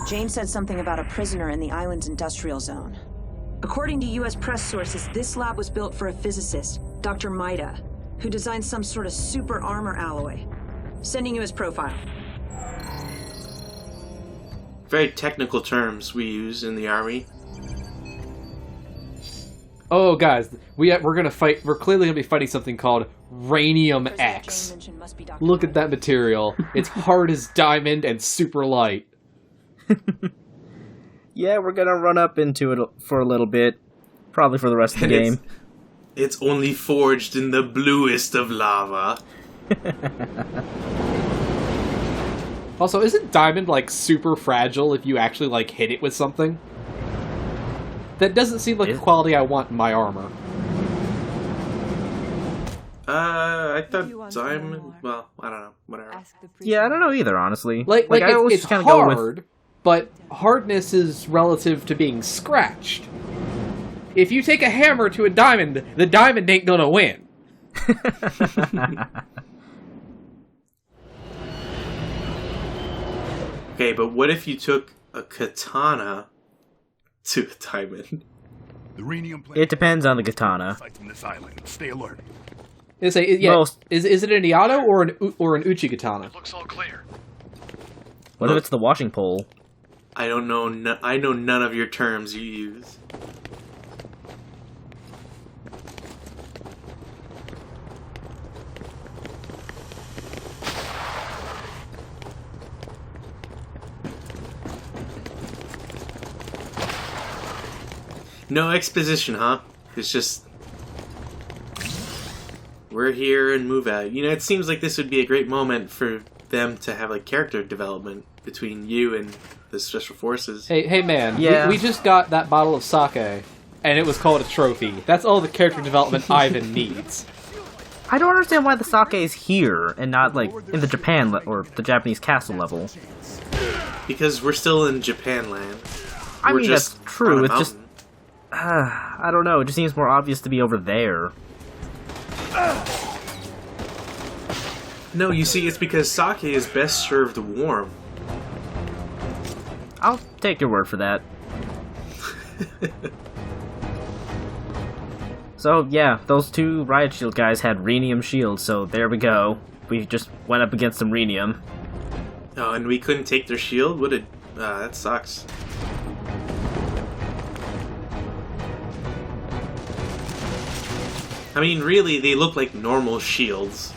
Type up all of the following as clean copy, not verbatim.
Jane said something about a prisoner in the island's industrial zone. According to U.S. press sources, this lab was built for a physicist, Dr. Maida, who designed some sort of super armor alloy. Sending you his profile. Very technical terms we use in the army. Oh, guys, we're gonna fight. We're clearly gonna be fighting something called Rhenium X. Look at that material. It's hard as diamond and super light. Yeah, we're gonna run up into it for a little bit. Probably for the rest of the game. It's only forged in the bluest of lava. Also, isn't diamond, like, super fragile if you actually, like, hit it with something? That doesn't seem like the quality I want in my armor. I thought diamond... Well, I don't know. Whatever. Yeah, I don't know either, honestly. Like I always it's kinda hard, go with... but hardness is relative to being scratched. If you take a hammer to a diamond, the diamond ain't gonna win. Okay, but what if you took a katana to a diamond? It depends on the katana. Stay alert. Is it an Iato or an Uchi katana? Looks all clear. What if it's the washing pole? I don't know. I know none of your terms you use. No exposition, huh? It's just... We're here and move out. You know, it seems like this would be a great moment for them to have, like, character development between you and the Special Forces. Hey man, yeah. we just got that bottle of sake, and it was called a trophy. That's all the character development Ivan needs. I don't understand why the sake is here and not, like, in the Japan or the Japanese castle level. Because we're still in Japan land. I We're mean, just that's true. on a It's just... mountain. I don't know. It just seems more obvious to be over there. No, you see, it's because sake is best served warm. I'll take your word for that. So, yeah, those two Riot Shield guys had Rhenium shields, so there we go. We just went up against some Rhenium. Oh, and we couldn't take their shield? What a... that sucks. I mean, really, they look like normal shields.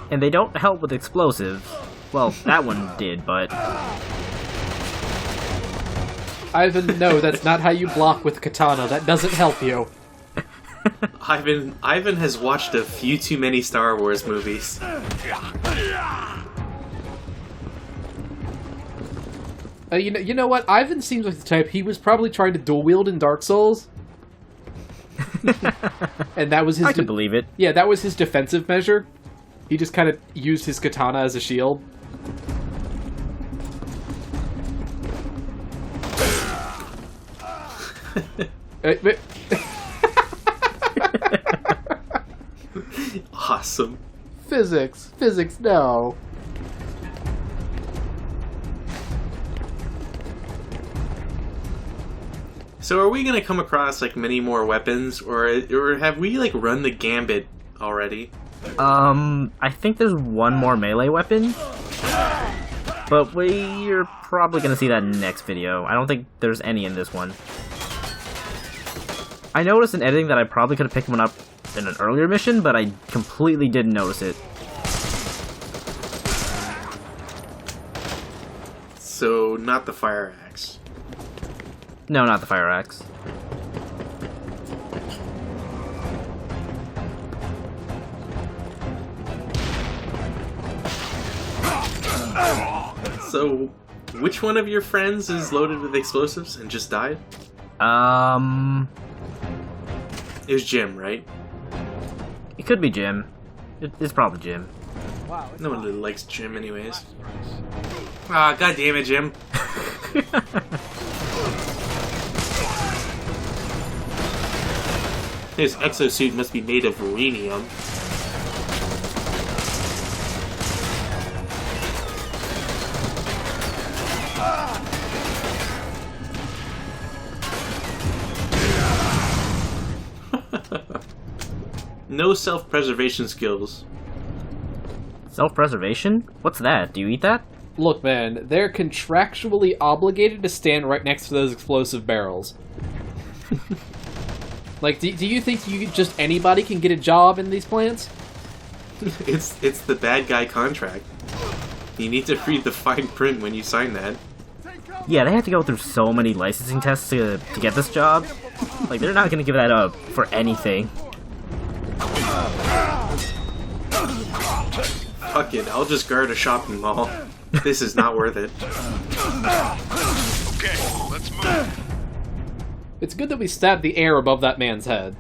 And they don't help with explosives. Well, that one did, but... Ivan, no, that's not how you block with katana. That doesn't help you. Ivan has watched a few too many Star Wars movies. You know what? Ivan seems like the type, he was probably trying to dual wield in Dark Souls. And that was his... I can believe it. Yeah, that was his defensive measure. He just kind of used his katana as a shield. Awesome. Physics, no. So are we gonna come across like many more weapons, or have we like run the gambit already? I think there's one more melee weapon. But we're probably gonna see that in the next video. I don't think there's any in this one. I noticed in editing that I probably could have picked one up in an earlier mission, but I completely didn't notice it. So, not the fire axe. No, not the fire axe. So, which one of your friends is loaded with explosives and just died? It was Jim, right? It could be Jim. It's probably Jim. No one really likes Jim anyways. Ah, god damn it, Jim. His exosuit must be made of rhenium. No self-preservation skills. Self-preservation? What's that? Do you eat that? Look, man, they're contractually obligated to stand right next to those explosive barrels. Like, do you think just anybody can get a job in these plants? It's the bad guy contract. You need to read the fine print when you sign that. Yeah, they have to go through so many licensing tests to get this job. Like, they're not gonna give that up for anything. Fuck it, I'll just guard a shopping mall. This is not worth it. Okay, let's move. It's good that we stabbed the air above that man's head.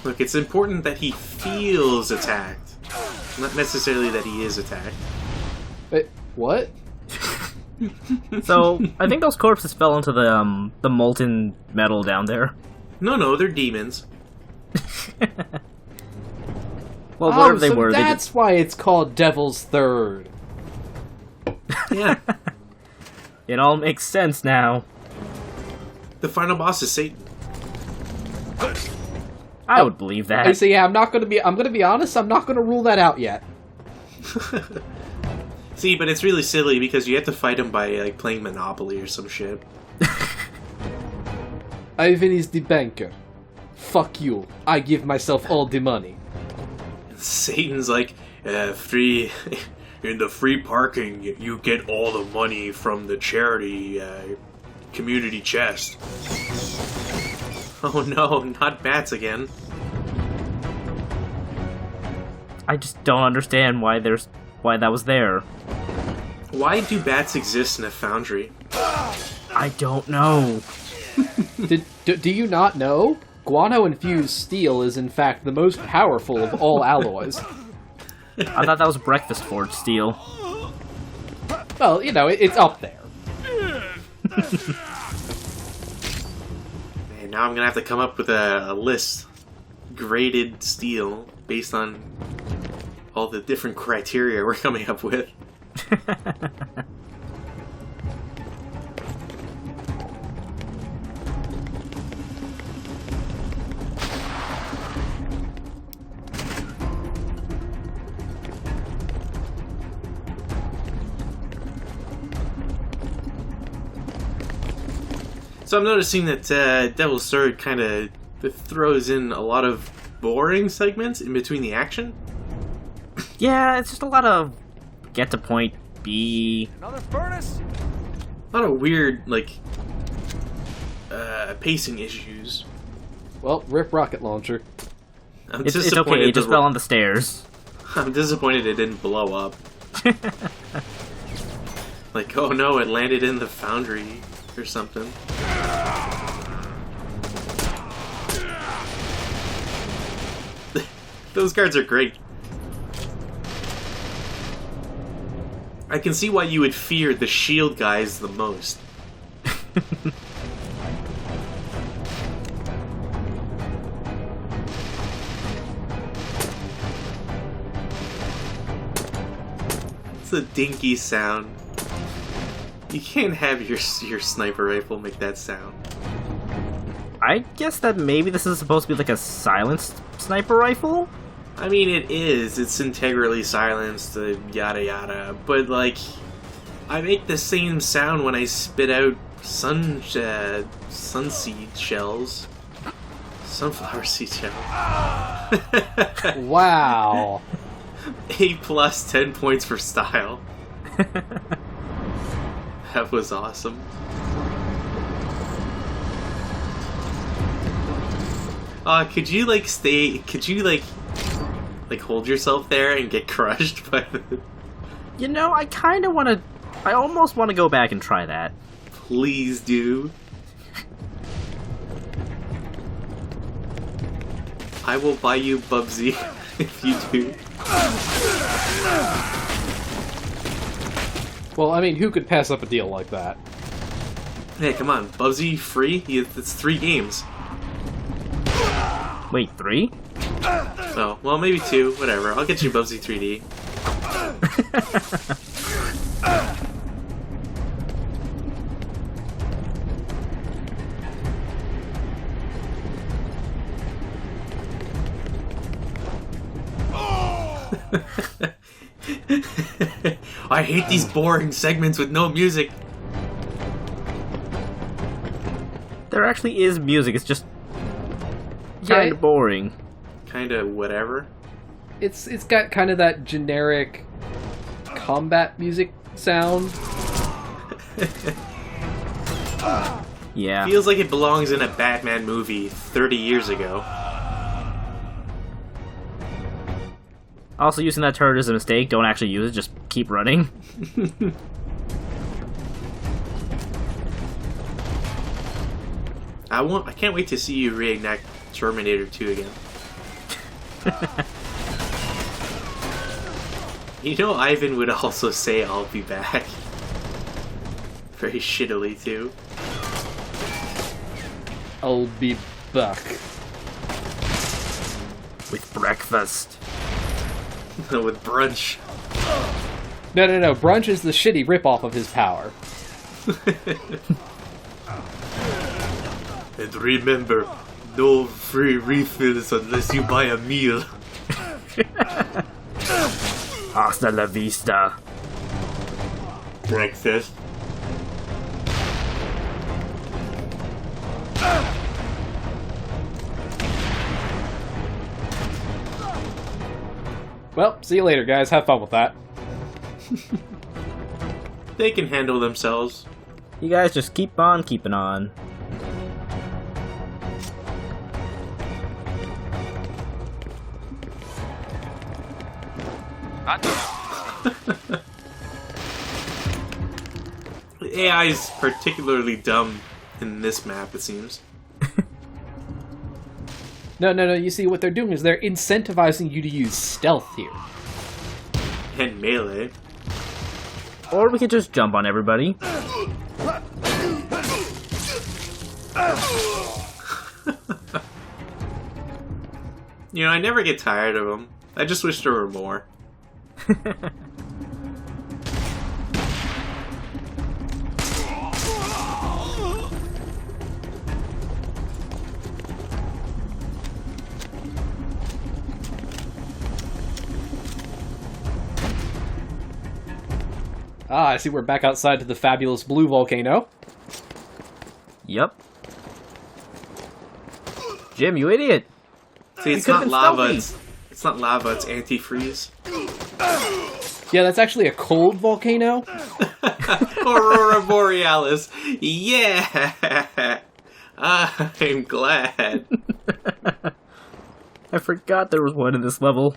Look, it's important that he feels attacked. Not necessarily that he is attacked. Wait, what? So, I think those corpses fell into the molten metal down there. No, they're demons. Well, whatever they so were, that's why it's called Devil's Third. Yeah. It all makes sense now. The final boss is Satan. I would believe that. So yeah, I'm gonna be honest, I'm not gonna rule that out yet. See, but it's really silly because you have to fight him by like playing Monopoly or some shit. Ivan is the banker. Fuck you. I give myself all the money. Satan's like, free in the free parking, you get all the money from the charity community chest. Oh no, not bats again. I just don't understand why that was there. Why do bats exist in a foundry? I don't know. Do you not know? Guano-infused steel is in fact the most powerful of all alloys. I thought that was breakfast forged steel. Well, you know, it's up there. And now I'm gonna have to come up with a list. Graded steel based on all the different criteria we're coming up with. So I'm noticing that Devil's Third kind of throws in a lot of boring segments in between the action. Yeah, it's just a lot of get to point B. Another furnace? A lot of weird, like, pacing issues. Well, rip rocket launcher. I'm It's okay, disappointed it just fell on the stairs. I'm disappointed it didn't blow up. Like, oh no, it landed in the foundry or something. Those guards are great. I can see why you would fear the shield guys the most. It's a dinky sound. You can't have your sniper rifle make that sound. I guess that maybe this is supposed to be like a silenced sniper rifle? I mean, it is. It's integrally silenced, yada yada. But, like, I make the same sound when I spit out sunseed shells. Sunflower seed shells. Wow. A+, 10 points for style. That was awesome. Could you, like, hold yourself there and get crushed by the... You know, I almost want to go back and try that. Please do. I will buy you Bubsy if you do. Well, I mean, who could pass up a deal like that? Hey, come on. Bubsy free? It's 3 games. Wait, 3? Oh, well, maybe 2. Whatever. I'll get you Bubsy 3D. I hate these boring segments with no music. There actually is music, it's just kind of boring. Kinda whatever. It's got kind of that generic combat music sound. Yeah. Feels like it belongs in a Batman movie 30 years ago. Also, using that turret is a mistake. Don't actually use it, just keep running. I can't wait to see you reignite Terminator 2 again. You know, Ivan would also say, "I'll be back." Very shittily, too. I'll be back. With breakfast. With brunch. No. Brunch is the shitty ripoff of his power. And remember, no free refills unless you buy a meal. Hasta la vista. Breakfast. Well, see you later, guys. Have fun with that. They can handle themselves. You guys just keep on keeping on. The AI is particularly dumb in this map, it seems. No. You see, what they're doing is they're incentivizing you to use stealth here. And melee. Or we could just jump on everybody. You know, I never get tired of them. I just wish there were more. Ah, I see we're back outside to the fabulous blue volcano. Yep. Jim, you idiot! See, it's not lava, it's not lava, it's antifreeze. Yeah, that's actually a cold volcano. Aurora Borealis. Yeah! I'm glad. I forgot there was one in this level.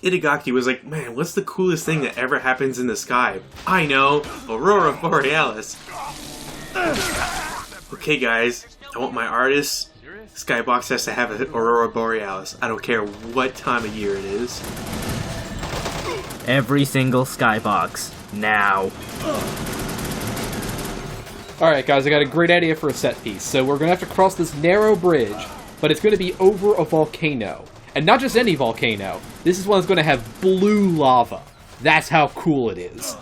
Itagaki was like, man, what's the coolest thing that ever happens in the sky? I know, Aurora Borealis. Okay, guys, I want my artist. Skybox has to have an Aurora Borealis. I don't care what time of year it is. Every single skybox. Now. Alright, guys, I got a great idea for a set piece. So we're going to have to cross this narrow bridge, but it's going to be over a volcano. And not just any volcano. This is one that's going to have blue lava. That's how cool it is.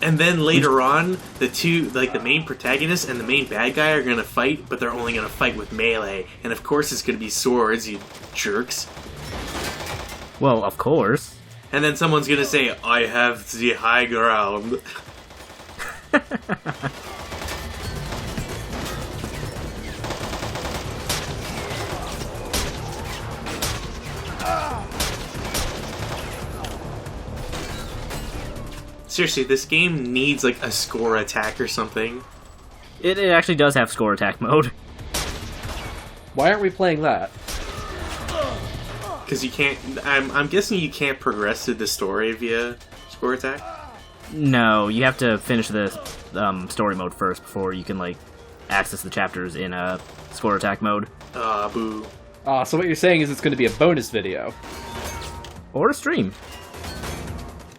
And then later on, the two, like the main protagonist and the main bad guy are going to fight, but they're only going to fight with melee. And of course it's going to be swords, you jerks. Well, of course. And then someone's going to say, I have the high ground. Seriously, this game needs like a score attack or something. It actually does have score attack mode. Why aren't we playing that? Because you can't. I'm guessing you can't progress through the story via score attack. No, you have to finish the story mode first before you can like access the chapters in score attack mode. Boo. So what you're saying is it's going to be a bonus video. Or a stream.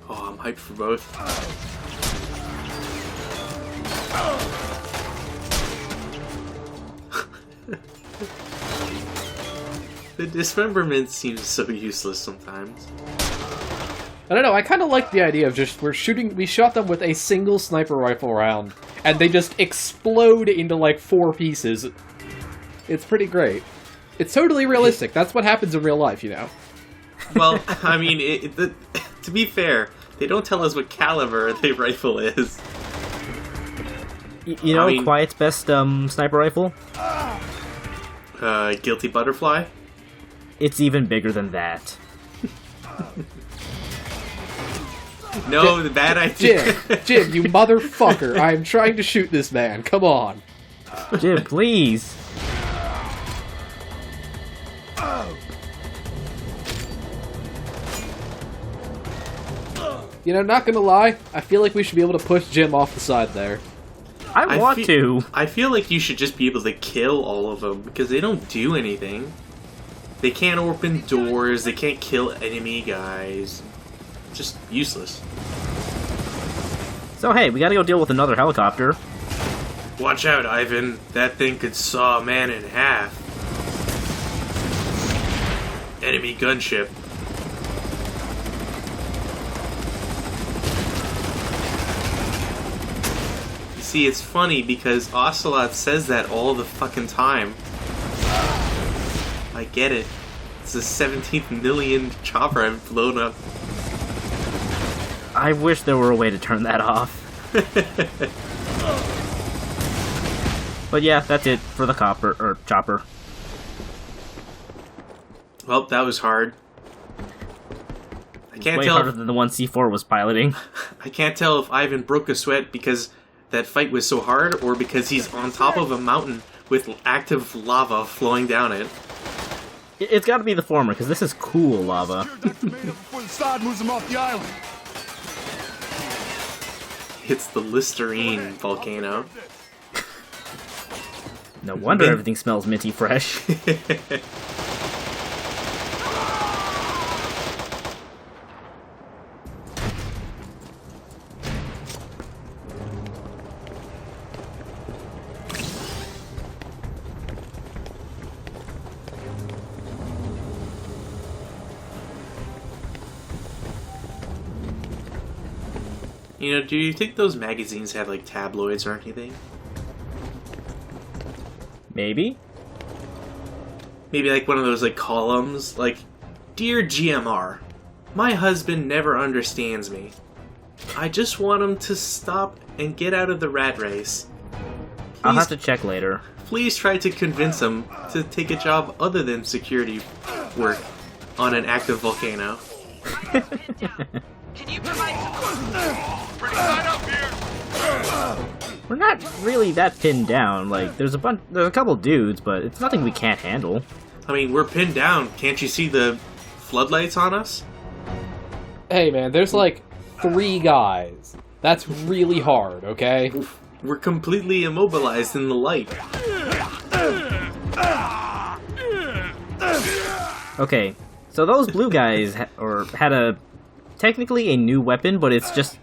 Oh, I'm hyped for both. The dismemberment seems so useless sometimes. I don't know, I kind of like the idea of just, we shot them with a single sniper rifle round, and they just explode into like 4 pieces. It's pretty great. It's totally realistic. That's what happens in real life, you know. Well, I mean, to be fair, they don't tell us what caliber the rifle is. You know, I mean, Quiet's best sniper rifle? Guilty Butterfly? It's even bigger than that. No, the bad idea. Jim, you motherfucker. I'm trying to shoot this man. Come on. Jim, please. You know, not gonna lie, I feel like we should be able to push Jim off the side there. I want to. I feel like you should just be able to kill all of them, because they don't do anything. They can't open doors, they can't kill enemy guys. Just useless. So hey, we gotta go deal with another helicopter. Watch out, Ivan. That thing could saw a man in half. Enemy gunship. You see, it's funny because Ocelot says that all the fucking time. I get it. It's the 17th million chopper I've blown up. I wish there were a way to turn that off. But yeah, that's it for the chopper. Well, that was hard. I can't Way tell. harder than the one C4 was piloting. I can't tell if Ivan broke a sweat because that fight was so hard, or because he's on top of a mountain with active lava flowing down it. It's got to be the former, because this is cool lava. Before the side moves him off the island. It's the Listerine volcano. No wonder everything smells minty fresh. You know, do you think those magazines have like tabloids or anything? Maybe? Maybe like one of those like columns, like, Dear GMR, my husband never understands me. I just want him to stop and get out of the rat race. I'll have to check later. Please try to convince him to take a job other than security work on an active volcano. Can you provide support? Pretty tight up here. We're not really that pinned down. Like, there's a couple dudes, but it's nothing we can't handle. I mean, we're pinned down. Can't you see the floodlights on us? Hey man, there's like 3 guys. That's really hard, okay? We're completely immobilized in the light. Okay, so those blue guys had technically a new weapon, but it's just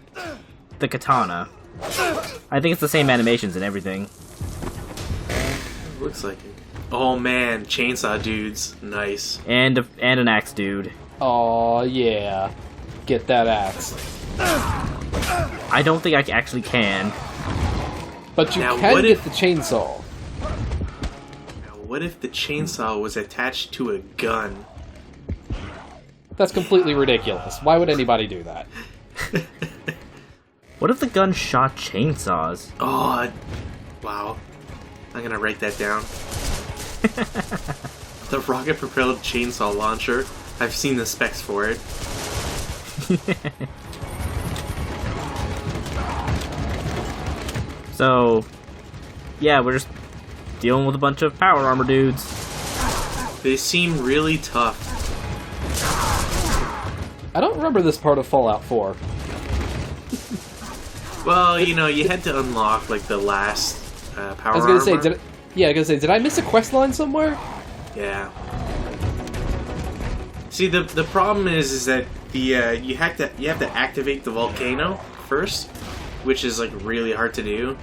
the katana. I think it's the same animations and everything. Looks like it. Oh man, chainsaw dudes. Nice. And an axe dude. Aw, yeah. Get that axe. I don't think I actually can. But you Now, can what get if- the chainsaw. Now, what if the chainsaw was attached to a gun? That's completely ridiculous. Why would anybody do that? What if the gun shot chainsaws? Oh, wow. I'm gonna write that down. The rocket-propelled chainsaw launcher. I've seen the specs for it. So, yeah, we're just dealing with a bunch of power armor dudes. They seem really tough. I don't remember this part of Fallout 4. Well, you know, you had to unlock, like, the last power I was gonna say, armor. did I miss a quest line somewhere? Yeah. See, the problem is that the you have to activate the volcano first, which is like really hard to do.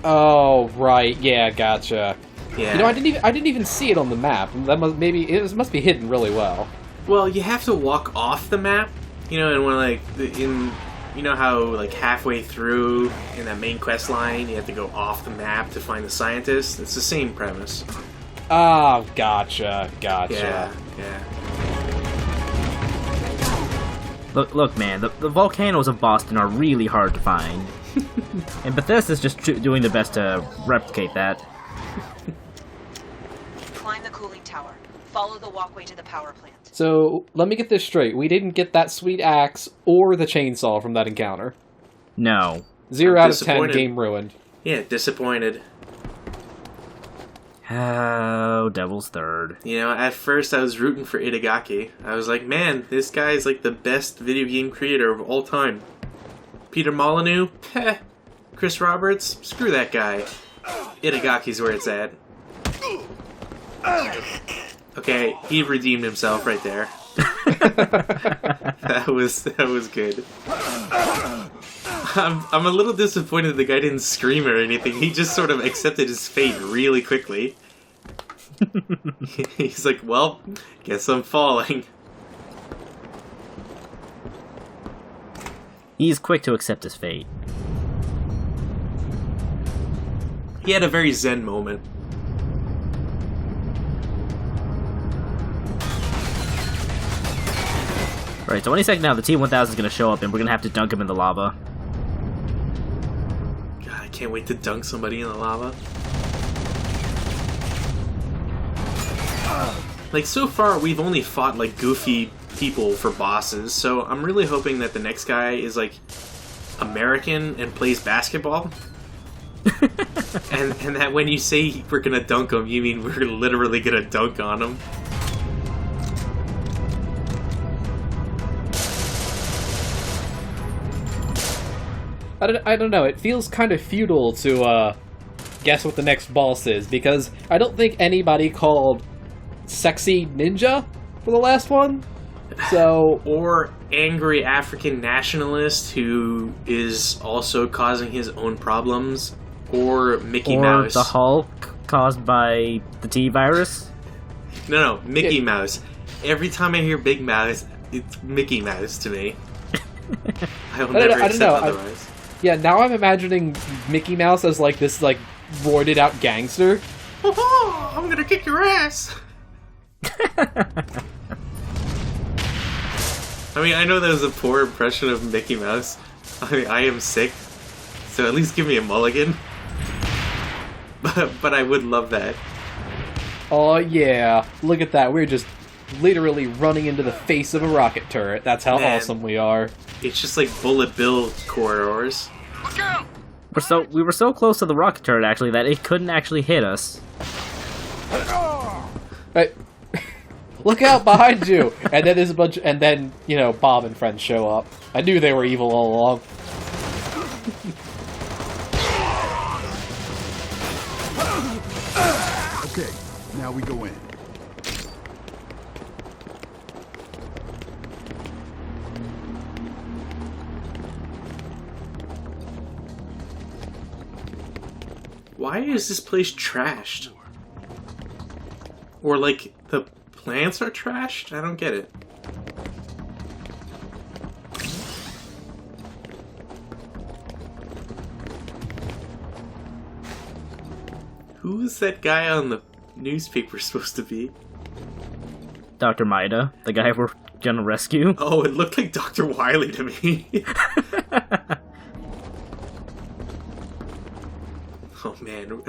Oh, right. Yeah, gotcha. Yeah. You know, I didn't even see it on the map. That must be hidden really well. Well, you have to walk off the map, you know, and when like you know how like halfway through in that main quest line you have to go off the map to find the scientist? It's the same premise. Oh, gotcha. Yeah. Look, man, the volcanoes of Boston are really hard to find. And Bethesda's just doing their best to replicate that. Climb the cooling tower. Follow the walkway to the power plant. So, let me get this straight. We didn't get that sweet axe or the chainsaw from that encounter. No. 0 I'm out of 10, disappointed. game ruined. Yeah, disappointed. Oh, Devil's Third. You know, at first I was rooting for Itagaki. I was like, man, this guy's like the best video game creator of all time. Peter Molyneux? Heh. Chris Roberts? Screw that guy. Itagaki's where it's at. Okay, he redeemed himself right there. That was good. I'm a little disappointed the guy didn't scream or anything. He just sort of accepted his fate really quickly. He's like, well, guess I'm falling. He's quick to accept his fate. He had a very zen moment. Right, so any second now, the T-1000 is going to show up, and we're going to have to dunk him in the lava. God, I can't wait to dunk somebody in the lava. Like, so far, we've only fought, like, goofy people for bosses, so I'm really hoping that the next guy is, like, American and plays basketball. and that when you say we're gonna dunk him, you mean we're literally gonna dunk on him. I don't know, it feels kind of futile to guess what the next boss is, because I don't think anybody called Sexy Ninja for the last one, so... Or angry African nationalist who is also causing his own problems, or Mickey Mouse. Or the Hulk caused by the T-virus. No, Mickey Mouse. Every time I hear Big Mouse, it's Mickey Mouse to me. I will never accept otherwise. Yeah, now I'm imagining Mickey Mouse as like this like roided out gangster. Oh, I'm gonna kick your ass! I mean, I know that was a poor impression of Mickey Mouse. I mean, I am sick, so at least give me a mulligan. But I would love that. Oh yeah, look at that. We're just literally running into the face of a rocket turret. That's how awesome we are. It's just like Bullet Bill corridors. Look out! We were so close to the rocket turret, actually, that it couldn't actually hit us. Hey, look out behind you! And then there's a bunch, and then, you know, Bob and friends show up. I knew they were evil all along. Okay, now we go in. Why is this place trashed? Or like the plants are trashed? I don't get it. Who is that guy on the newspaper supposed to be? Dr. Maida, the guy we're gonna rescue. Oh, it looked like Dr. Wily to me. Oh man,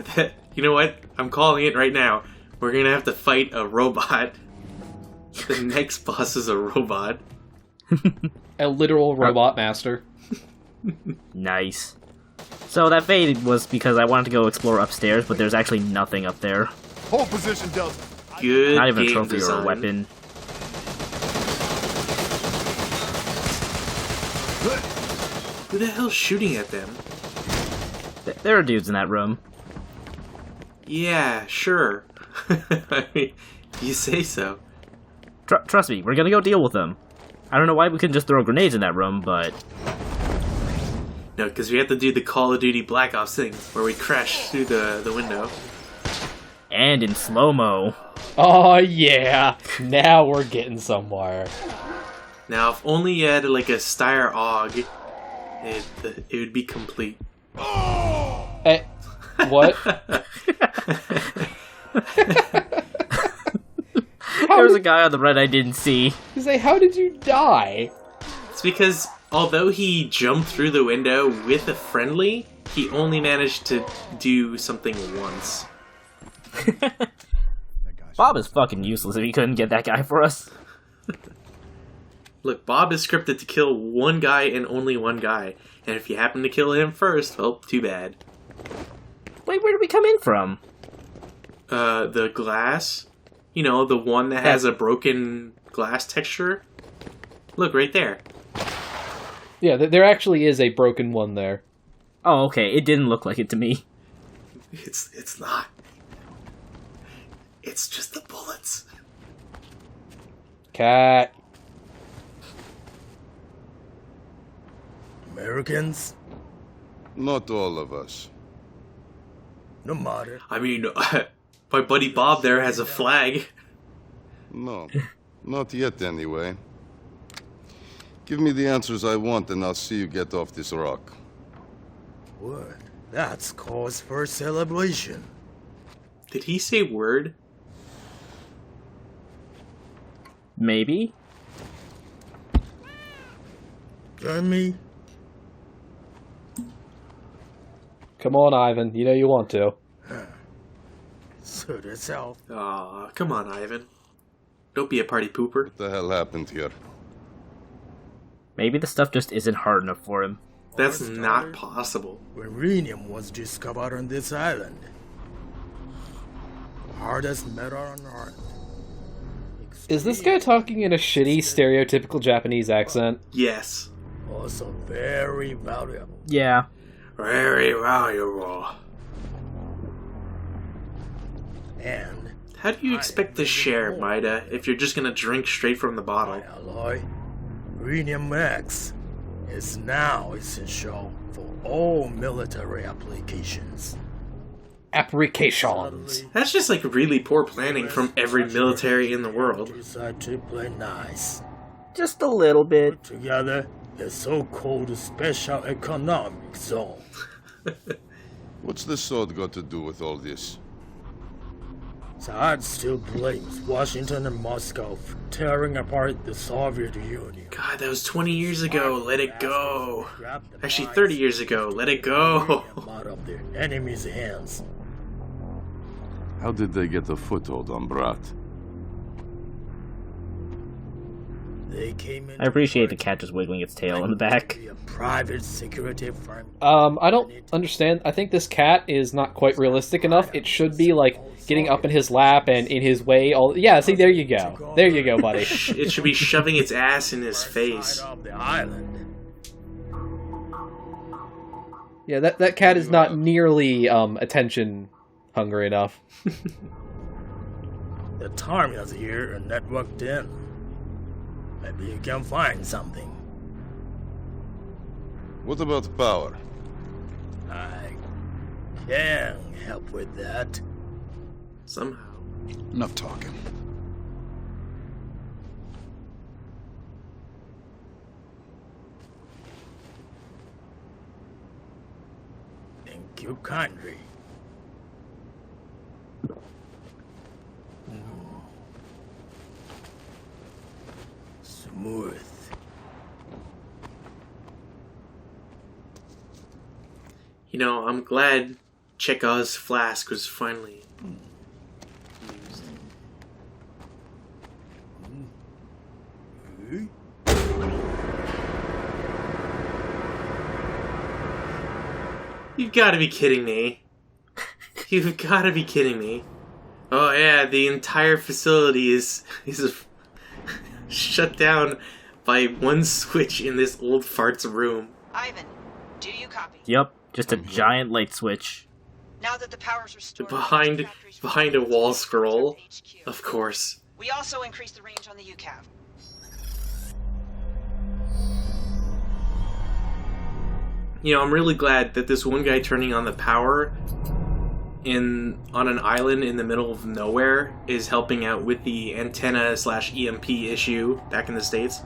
you know what? I'm calling it right now. We're gonna have to fight a robot. The next boss is a robot. A literal robot master. Nice. So that fade was because I wanted to go explore upstairs, but there's actually nothing up there. Hold position, Delta. Good Not even a game trophy design. or a weapon. Who the hell's shooting at them? There are dudes in that room. Yeah, sure. I mean, you say so. Trust me, we're gonna go deal with them. I don't know why we couldn't just throw grenades in that room, but... No, because we have to do the Call of Duty Black Ops thing, where we crash through the window. And in slow-mo. Oh yeah, now we're getting somewhere. Now, if only you had like a Steyr AUG It would be complete. What? There was a guy on the right I didn't see. You say, how did you die? It's because although he jumped through the window with a friendly, he only managed to do something once. Bob is fucking useless if he couldn't get that guy for us. Look, Bob is scripted to kill one guy and only one guy. And if you happen to kill him first, well, too bad. Wait, where did we come in from? The glass. You know, the one that has a broken glass texture. Look, right there. Yeah, there actually is a broken one there. Oh, okay. It didn't look like it to me. It's not. It's just the bullets. Cat. Americans? Not all of us. No matter. I mean, my buddy Bob there has a flag. No, not yet anyway. Give me the answers I want and I'll see you get off this rock. What? That's cause for celebration. Did he say word? Maybe? Join me? Come on, Ivan. You know you want to. Suit yourself. Aw, come on, Ivan. Don't be a party pooper. What the hell happened here? Maybe the stuff just isn't hard enough for him. That's All not started possible. when rhenium was discovered on this island. Hardest metal on Earth. Is this guy talking in a shitty, stereotypical Japanese accent? Yes. Also very valuable. Yeah. Very valuable. And How do you expect to share, Maida, if you're just gonna drink straight from the bottle? alloy, Rhenium X, is now essential for all military applications. Applications. That's just like really poor planning from every military in the world. Decide to play nice. Just a little bit. Together, the so-called Special Economic Zone. What's the sword got to do with all this? Saad still blames Washington and Moscow for tearing apart the Soviet Union. God, that was 20 years ago. Let it go. Actually, 30 years ago. Let it go. Out of their enemies' hands. How did they get a foothold on Brat? They came in. I appreciate the cat just wiggling its tail in the back. A private security firm. I don't understand. I think this cat is not quite realistic enough. It should be, like, getting up in his lap and in his way. Yeah, see, there you go. There you go, buddy. It should be shoving its ass in his face. Of the island. Yeah, that cat is not nearly, attention hungry enough. The terminal's here and networked in. Maybe you can find something. What about power? I can help with that. Somehow. Enough talking. Thank you kindly. Smooth. You know, I'm glad Chekhov's flask was finally used. You've got to be kidding me. You've got to be kidding me. Oh yeah, the entire facility is shut down by one switch in this old fart's room. Ivan, do you copy? Yep, just a giant light switch. Now that the power's restored, Behind a wall scroll, of course. We also increased the range on the UCAV. You know, I'm really glad that this one guy turning on the power on an island in the middle of nowhere is helping out with the antenna/EMP issue back in the States.